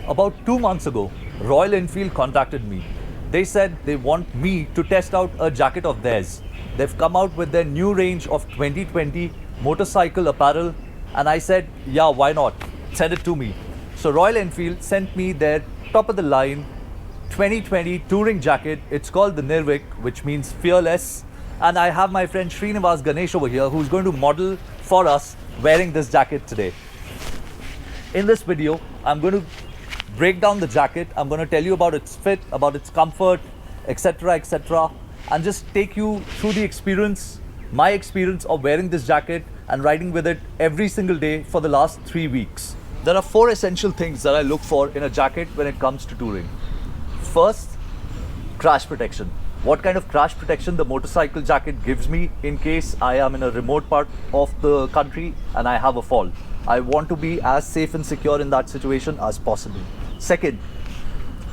About 2 months ago, Royal Enfield contacted me. They said they want me to test out a jacket of theirs. They've come out with their new range of 2020 motorcycle apparel, and I said, yeah, why not? Send it to me. So Royal Enfield sent me their top of the line 2020 touring jacket. It's called the Nirvik, which means fearless. And I have my friend Srinivas Ganesh over here who's going to model for us wearing this jacket today. In this video, I'm going to break down the jacket. I'm going to tell you about its fit, about its comfort, etc., and just take you through the experience, my experience of wearing this jacket and riding with it every single day for the last 3 weeks. There are 4 essential things that I look for in a jacket when it comes to touring. First, crash protection. What kind of crash protection the motorcycle jacket gives me in case I am in a remote part of the country and I have a fall. I want to be as safe and secure in that situation as possible. Second,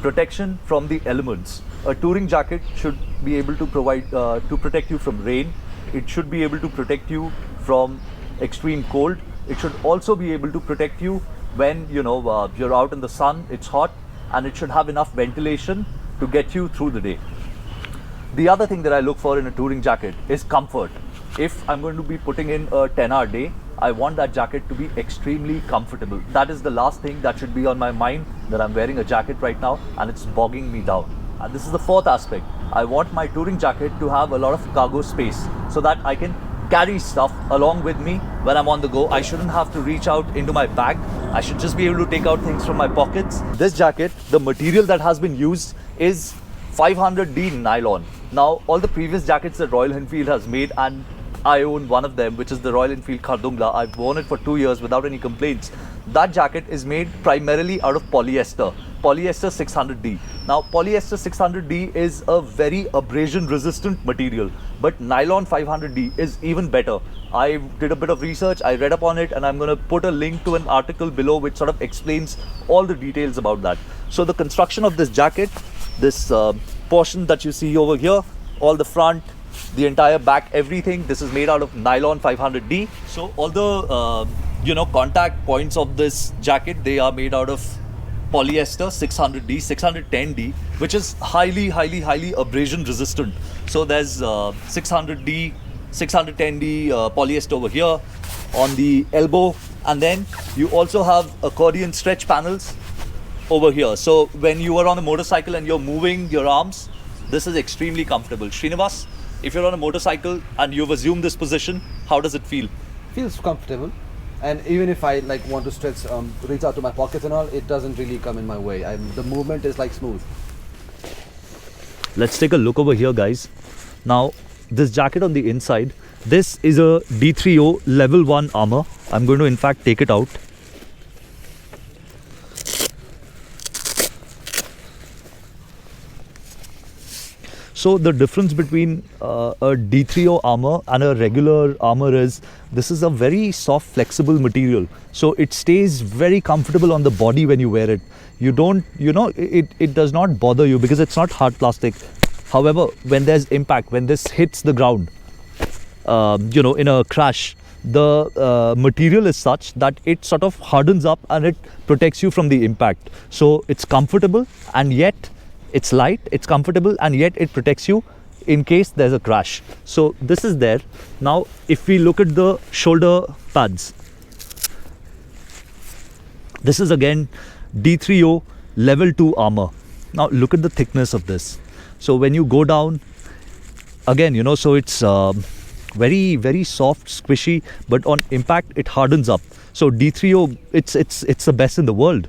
protection from the elements. A touring jacket should be able to provide to protect you from rain. It should be able to protect you from extreme cold. It should also be able to protect you when you're out in the sun, it's hot, and it should have enough ventilation to get you through the day. The other thing that I look for in a touring jacket is comfort. If I'm going to be putting in a 10-hour day, I want that jacket to be extremely comfortable. That is the last thing that should be on my mind, that I'm wearing a jacket right now and it's bogging me down. And this is the fourth aspect. I want my touring jacket to have a lot of cargo space so that I can carry stuff along with me when I'm on the go. I shouldn't have to reach out into my bag. I should just be able to take out things from my pockets. This jacket, the material that has been used is 500D nylon. Now, all the previous jackets that Royal Enfield has made, and I own one of them, which is the Royal Enfield Khardungla. I've worn it for 2 years without any complaints. That jacket is made primarily out of polyester 600D. Now, polyester 600D is a very abrasion resistant material, but nylon 500D is even better. I did a bit of research, I read up on it, and I'm going to put a link to an article below which sort of explains all the details about that. So the construction of this jacket, this portion that you see over here, all the front, the entire back, everything, this is made out of nylon 500D. So all the contact points of this jacket, they are made out of polyester 600D, 610D, which is highly abrasion resistant. So there's 600D, 610D polyester over here on the elbow, and then you also have accordion stretch panels over here. So when you are on a motorcycle and you're moving your arms, this is extremely comfortable. Srinivas, if you're on a motorcycle and you've assumed this position, how does it feel? Feels comfortable, and even if I want to stretch, reach out to my pockets and all, it doesn't really come in my way. The movement is smooth. Let's take a look over here, guys. Now, this jacket on the inside, this is a D3O level 1 armor. I'm going to in fact take it out. So the difference between a D3O armor and a regular armor is this is a very soft, flexible material. So it stays very comfortable on the body when you wear it. You don't, it does not bother you because it's not hard plastic. However, when there's impact, when this hits the ground, in a crash, the material is such that it sort of hardens up and it protects you from the impact. So it's comfortable, and yet it's light, it's comfortable, and yet it protects you in case there's a crash. So this is there. Now, if we look at the shoulder pads, this is again D3O level 2 armor. Now look at the thickness of this. So when you go down, again, so it's very soft, squishy, but on impact it hardens up. So D3O, it's the best in the world.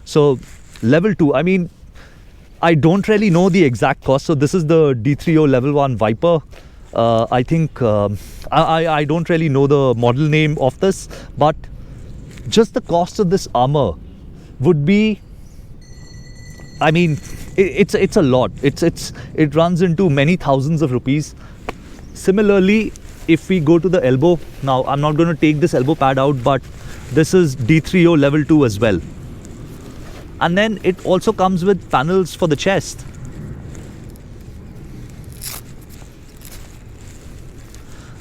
So level 2, I mean, I don't really know the exact cost. So this is the D3O level 1 Viper. I think I don't really know the model name of this, but just the cost of this armor would be, I mean, it's a lot. It runs into many thousands of rupees. Similarly, if we go to the elbow, now I'm not going to take this elbow pad out, but this is D3O level 2 as well. And then it also comes with panels for the chest.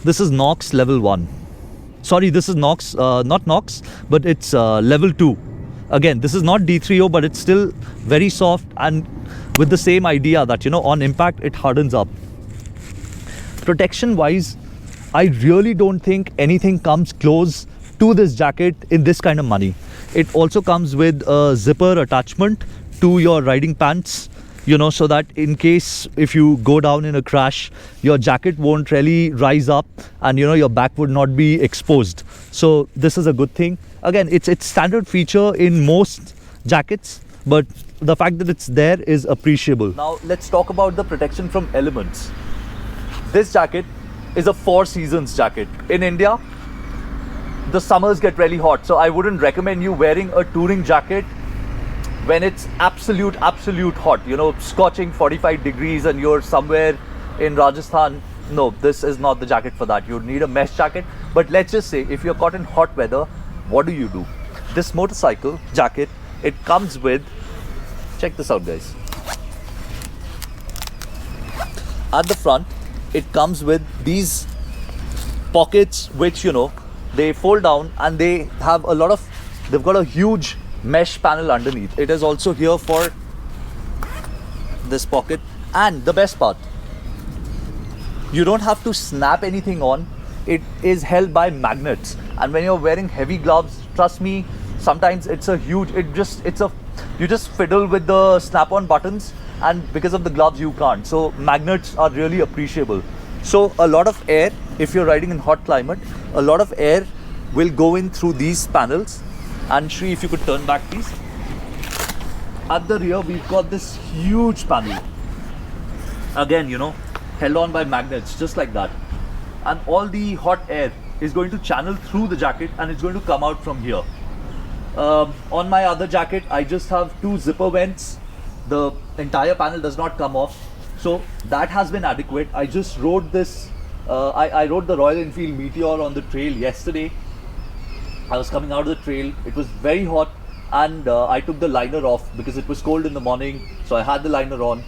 This is Nox level 1. Sorry, this is Nox, not Nox, but it's level 2. Again, this is not D3O, but it's still very soft, and with the same idea that, you know, on impact it hardens up. Protection wise, I really don't think anything comes close to this jacket in this kind of money. It also comes with a zipper attachment to your riding pants, you know, so that in case if you go down in a crash, your jacket won't really rise up and, you know, your back would not be exposed. So this is a good thing. Again, it's standard feature in most jackets, but the fact that it's there is appreciable. Now let's talk about the protection from elements. This jacket is a 4 seasons jacket. In India, the summers get really hot, so I wouldn't recommend you wearing a touring jacket when it's absolute hot, you know, scorching 45 degrees and you're somewhere in Rajasthan. No, this is not the jacket for that. You need a mesh jacket. But let's just say if you're caught in hot weather, what do you do? This motorcycle jacket, it comes with, check this out guys. At the front, it comes with these pockets which, you know, they fold down and they have a lot of, they've got a huge mesh panel underneath. It is also here for this pocket, and the best part, you don't have to snap anything on. It is held by magnets, and when you're wearing heavy gloves, trust me, sometimes it's a huge, you just fiddle with the snap-on buttons, and because of the gloves you can't. So magnets are really appreciable. So a lot of air, if you're riding in hot climate, a lot of air will go in through these panels. And Shri, if you could turn back please. At the rear we've got this huge panel, again, you know, held on by magnets just like that, and all the hot air is going to channel through the jacket and it's going to come out from here. On my other jacket I just have 2 zipper vents. The entire panel does not come off, so that has been adequate. I just rode this, I rode the Royal Enfield Meteor on the trail yesterday. I was coming out of the trail, it was very hot, and I took the liner off because it was cold in the morning, so I had the liner on.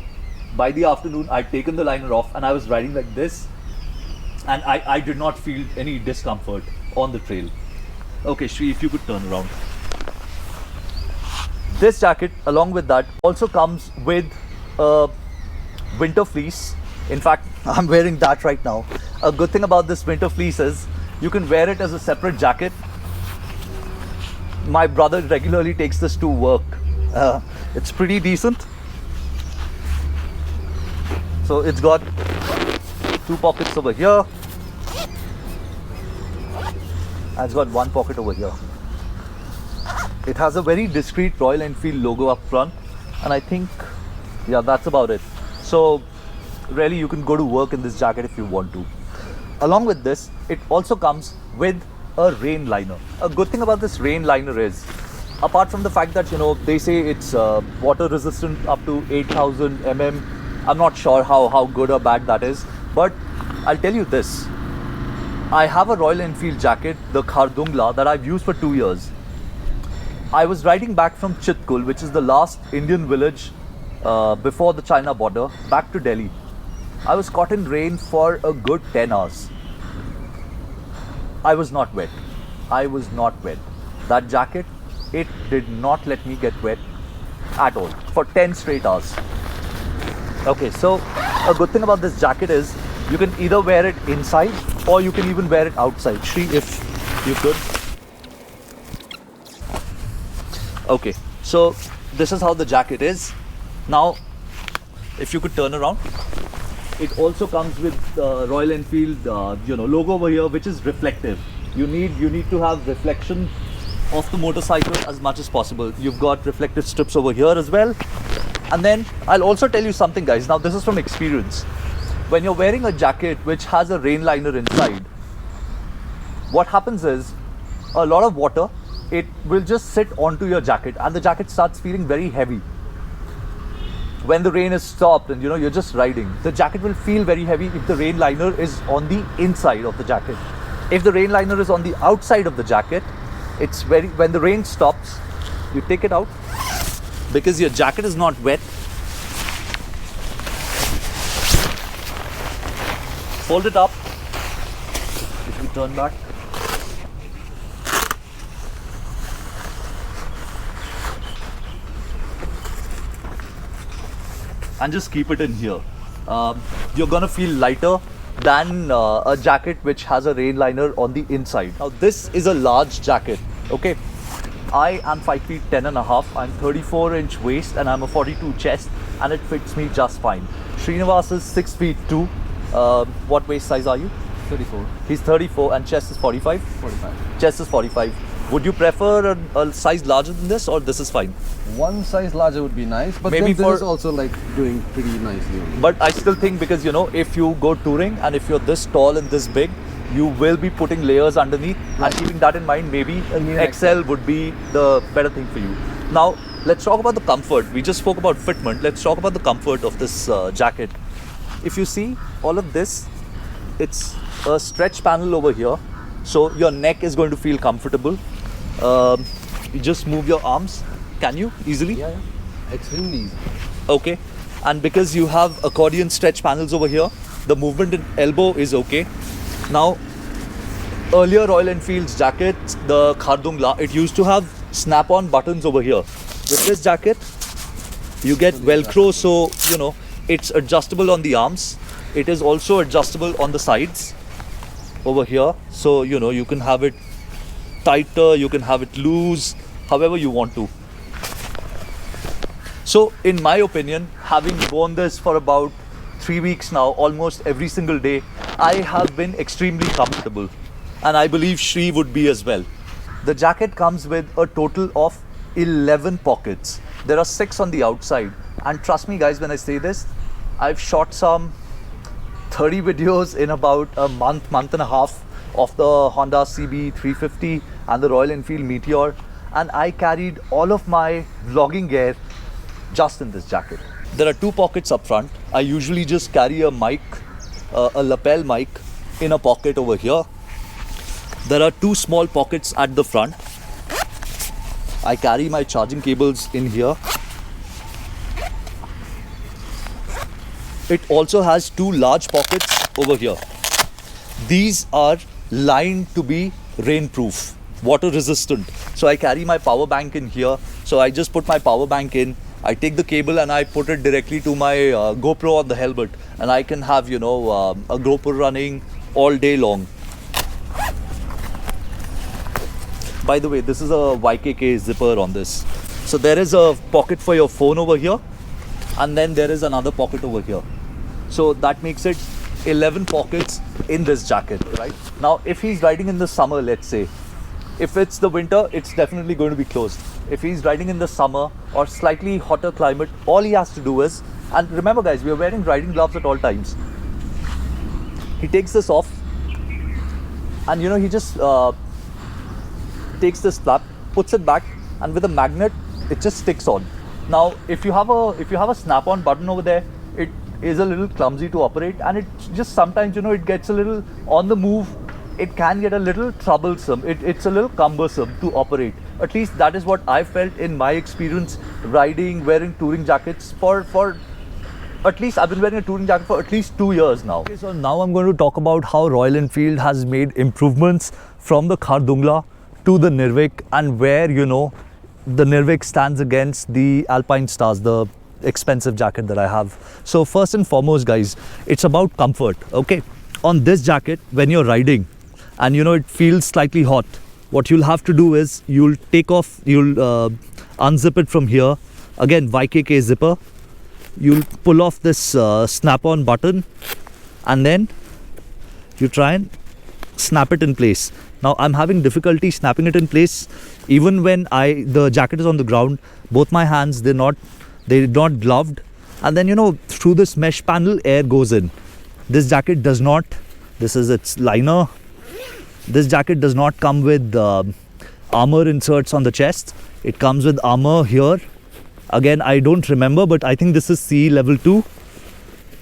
By the afternoon I'd taken the liner off and I was riding like this, and I did not feel any discomfort on the trail. Okay Shri, if you could turn around. This jacket along with that also comes with a winter fleece. In fact, I'm wearing that right now. A good thing about this winter fleece is you can wear it as a separate jacket. My brother regularly takes this to work. It's pretty decent. So it's got 2 pockets over here, and it's got 1 pocket over here. It has a very discreet Royal Enfield logo up front, and I think, yeah, that's about it. So really you can go to work in this jacket if you want to. Along with this, it also comes with a rain liner. A good thing about this rain liner is, apart from the fact that, you know, they say it's water resistant up to 8000 mm. I'm not sure how good or bad that is, but I'll tell you this. I have a Royal Enfield jacket, the Khardungla, that I've used for 2 years. I was riding back from Chitkul, which is the last Indian village before the China border, back to Delhi. I was caught in rain for a good 10 hours. I was not wet. I was not wet. That jacket, it did not let me get wet at all for 10 straight hours. Okay, so a good thing about this jacket is you can either wear it inside or you can even wear it outside. Shri, if you could. Okay, so this is how the jacket is. Now, if you could turn around, it also comes with Royal Enfield, logo over here, which is reflective. You need to have reflection of the motorcycle as much as possible. You've got reflective strips over here as well. And then I'll also tell you something, guys. Now, this is from experience. When you're wearing a jacket which has a rain liner inside, what happens is a lot of water, it will just sit onto your jacket and the jacket starts feeling very heavy. When the rain is stopped and you're just riding, the jacket will feel very heavy if the rain liner is on the inside of the jacket. If the rain liner is on the outside of the jacket, when the rain stops, you take it out because your jacket is not wet. Fold it up. If you turn back. and just keep it in here. You're gonna feel lighter than a jacket which has a rain liner on the inside. Now this is a large jacket, okay? I am 5 feet 10 and a half, I'm 34-inch waist and I'm a 42 chest, and it fits me just fine. Srinivas is 6 feet 2. What waist size are you? 34. He's 34 and chest is 45? 45. Chest is 45. Would you prefer a size larger than this, or this is fine? One size larger would be nice, but Maybe then this for- is also like doing pretty nicely. Only. But I still think, because you know, if you go touring and if you're this tall and this big, you will be putting layers underneath, Right. and keeping that in mind, maybe need an an XL would be the better thing for you. Now let's talk about the comfort. We just spoke about fitment. Let's talk about the comfort of this jacket. If you see all of this, it's a stretch panel over here, so your neck is going to feel comfortable. You just move your arms. Can you easily? Yeah, extremely easy. Okay. And because you have accordion stretch panels over here, the movement in elbow is okay. Now, earlier Royal Enfield's jackets, the Khardungla, it used to have snap-on buttons over here. With this jacket, you get Velcro, so you know it's adjustable on the arms. It is also adjustable on the sides over here, so you know you can have it tighter, you can have it loose, however you want to. So in my opinion, having worn this for about 3 weeks now, almost every single day, I have been extremely comfortable, and I believe Shri would be as well. The jacket comes with a total of 11 pockets. There are 6 on the outside, and trust me guys when I say this, I've shot some 30 videos in about a month and a half of the Honda CB 350 and the Royal Enfield Meteor, and I carried all of my vlogging gear just in this jacket. There are 2 pockets up front. I usually just carry a mic, a lapel mic, in a pocket over here. There are 2 small pockets at the front. I carry my charging cables in here. It also has 2 large pockets over here. These are lined to be rainproof, water resistant. So I carry my power bank in here. So I just put my power bank in, I take the cable and I put it directly to my GoPro on the helmet, and I can have, you know, a GoPro running all day long. By the way, this is a YKK zipper on this. So there is a pocket for your phone over here, and then there is another pocket over here. So that makes it 11 pockets in this jacket, right? Now, if he's riding in the summer, let's say, if it's the winter, it's definitely going to be closed. If he's riding in the summer or slightly hotter climate, all he has to do is, and remember guys, we are wearing riding gloves at all times. He takes this off, and you know, he just takes this flap, puts it back, and with a magnet, it just sticks on. Now, if you have a snap-on button over there, it is a little clumsy to operate, and it just sometimes, you know, it gets a little on the move. It can get a little troublesome. It's a little cumbersome to operate. At least that is what I felt in my experience riding, wearing touring jackets for at least, I've been wearing a touring jacket for at least 2 years now. Okay, so now I'm going to talk about how Royal Enfield has made improvements from the Khardungla to the Nirvik, and where, you know, the Nirvik stands against the Alpine Stars, the expensive jacket that I have. So first and foremost guys, it's about comfort, okay? On this jacket, when you're riding and you know it feels slightly hot, what you'll have to do is you'll take off, you'll unzip it from here, again YKK zipper, you'll pull off this snap-on button, and then you try and snap it in place. Now I'm having difficulty snapping it in place even when the jacket is on the ground. Both my hands, they're not gloved, and then, you know, through this mesh panel air goes in. This jacket does not, this is its liner. This jacket does not come with armor inserts on the chest. It comes with armor here. Again, I don't remember, but I think this is CE level 2.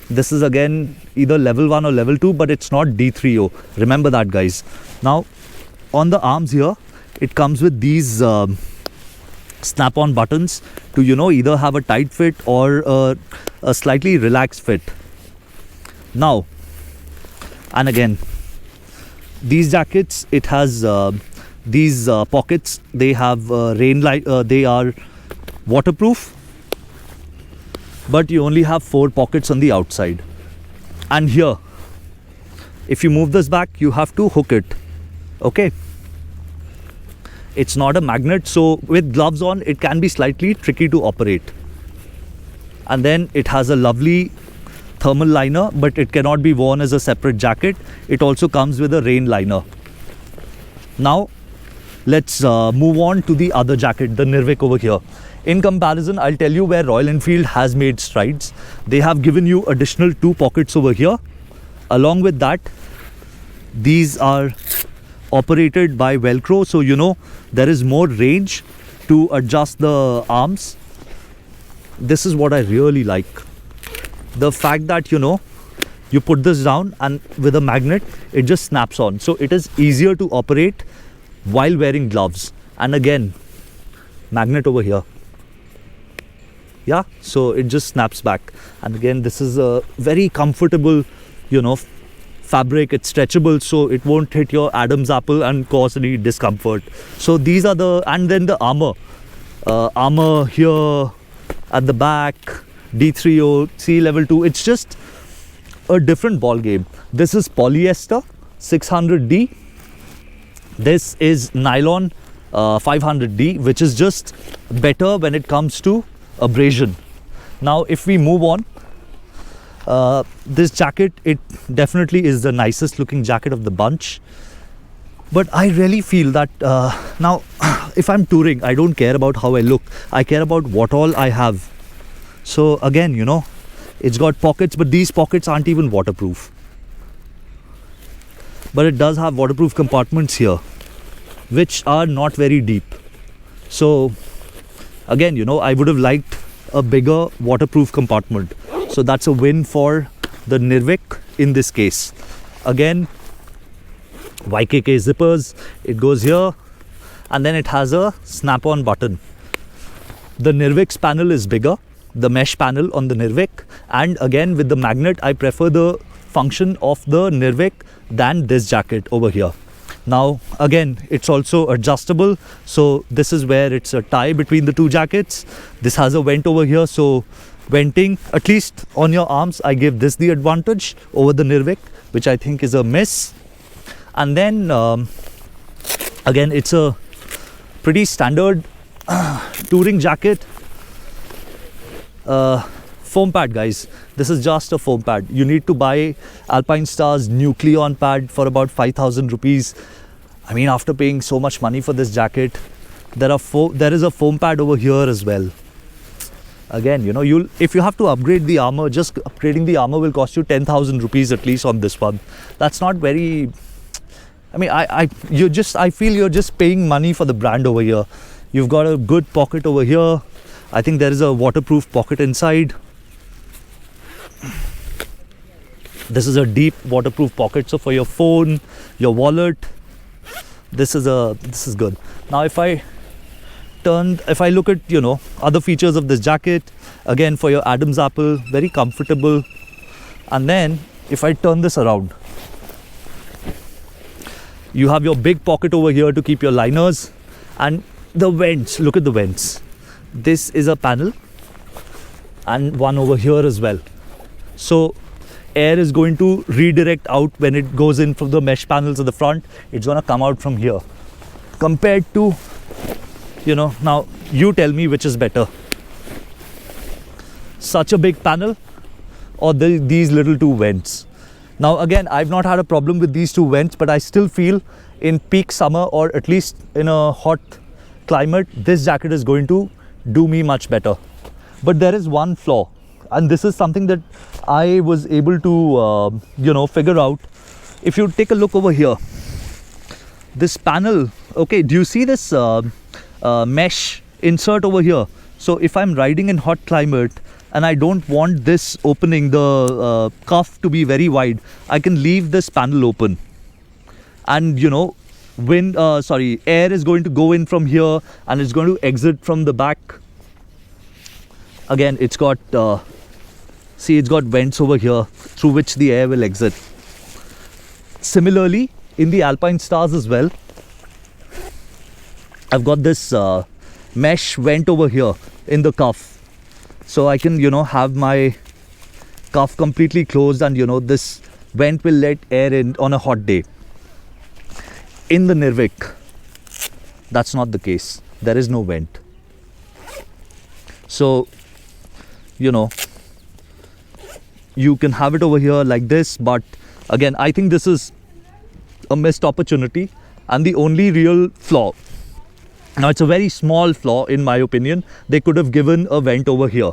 This is again either level 1 or level 2, but it's not D3O. Remember that guys. Now on the arms here, it comes with these snap-on buttons to, you know, either have a tight fit or a slightly relaxed fit. Now, and again, these jackets, it has these pockets. They have rain light. They are waterproof. but you only have 4 pockets on the outside. And here, if you move this back, you have to hook it. Okay, it's not a magnet, so with gloves on it can be slightly tricky to operate. And then it has a lovely thermal liner, but it cannot be worn as a separate jacket. It also comes with a rain liner. Now let's move on to the other jacket, the Nirvik over here. In comparison, I'll tell you where Royal Enfield has made strides. They have given you additional 2 pockets over here. Along with that, these are operated by Velcro, so you know there is more range to adjust the arms. This is what I really like. The fact that, you know, you put this down and with a magnet, it just snaps on. So it is easier to operate while wearing gloves. And again, magnet over here. Yeah, so it just snaps back. And again, this is a very comfortable, you know, fabric. It's stretchable, so it won't hit your Adam's apple and cause any discomfort. So these are the, and then the armor. Armor here at the back, D3O, C level 2. It's just a different ball game. This is polyester 600D. This is nylon 500D, which is just better when it comes to abrasion. Now if we move on, this jacket, it definitely is the nicest looking jacket of the bunch. But I really feel that now if I'm touring, I don't care about how I look. I care about what all I have. So again, you know, it's got pockets, but these pockets aren't even waterproof. But it does have waterproof compartments here, which are not very deep. So again, you know, I would have liked a bigger waterproof compartment. So that's a win for the Nirvik in this case. Again, YKK zippers, it goes here, and then it has a snap-on button. The Nirvik's panel is bigger, the mesh panel on the Nirvik, and again with the magnet, I prefer the function of the Nirvik than this jacket over here. Now again, it's also adjustable, so this is where it's a tie between the 2 jackets. This has a vent over here, so venting, at least on your arms, I give this the advantage over the Nirvik, which I think is a miss. And then again, it's a pretty standard touring jacket. Foam pad, guys. This is just a foam pad. You need to buy Alpinestars Nucleon pad for about 5,000 rupees. I mean, after paying so much money for this jacket, there is a foam pad over here as well. Again, you know, if you have to upgrade the armor, just upgrading the armor will cost you 10,000 rupees at least on this one. That's not very. I mean, I feel you're just paying money for the brand over here. You've got a good pocket over here. I think there is a waterproof pocket inside. This is a deep waterproof pocket, so for your phone, your wallet, this is good. Now if I look at, you know, other features of this jacket, again for your Adam's apple, very comfortable. And then if I turn this around, you have your big pocket over here to keep your liners, and the vents, look at the vents. This is a panel and one over here as well. So air is going to redirect out when it goes in from the mesh panels at the front. It's going to come out from here. Compared to, you know, now you tell me which is better. Such a big panel or these little 2 vents. Now again, I've not had a problem with these 2 vents, but I still feel in peak summer, or at least in a hot climate, this jacket is going to do me much better. But there is one flaw, and this is something that I was able to you know, figure out. If you take a look over here, this panel, okay, do you see this mesh insert over here? So if I'm riding in hot climate and I don't want this opening, the cuff to be very wide, I can leave this panel open, and you know, air is going to go in from here and it's going to exit from the back. Again, it's got see, it's got vents over here through which the air will exit. Similarly, in the Alpinestars as well, I've got this mesh vent over here in the cuff. so I can, you know, have my cuff completely closed, and you know, this vent will let air in on a hot day. In the Nirvik, that's not the case. There is no vent. So, you know, you can have it over here like this, but again, I think this is a missed opportunity and the only real flaw. Now, it's a very small flaw in my opinion. They could have given a vent over here.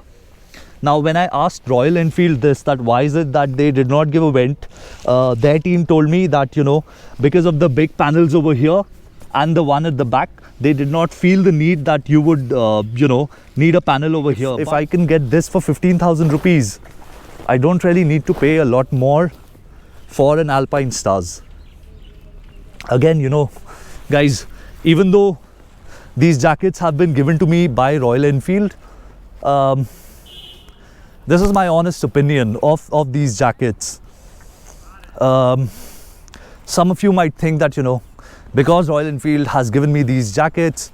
Now, when I asked Royal Enfield this, that why is it that they did not give a vent, their team told me that, you know, because of the big panels over here and the one at the back, they did not feel the need that you would, you know, need a panel over here. If I can get this for 15,000 rupees, I don't really need to pay a lot more for an Alpine Stars. Again, you know, guys, even though these jackets have been given to me by Royal Enfield, this is my honest opinion of these jackets. Some of you might think that, you know, because Royal Enfield has given me these jackets,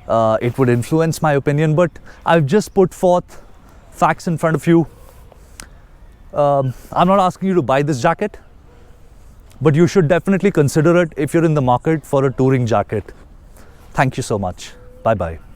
it would influence my opinion, but I've just put forth facts in front of you. I'm not asking you to buy this jacket, but you should definitely consider it if you're in the market for a touring jacket. Thank you so much. Bye bye.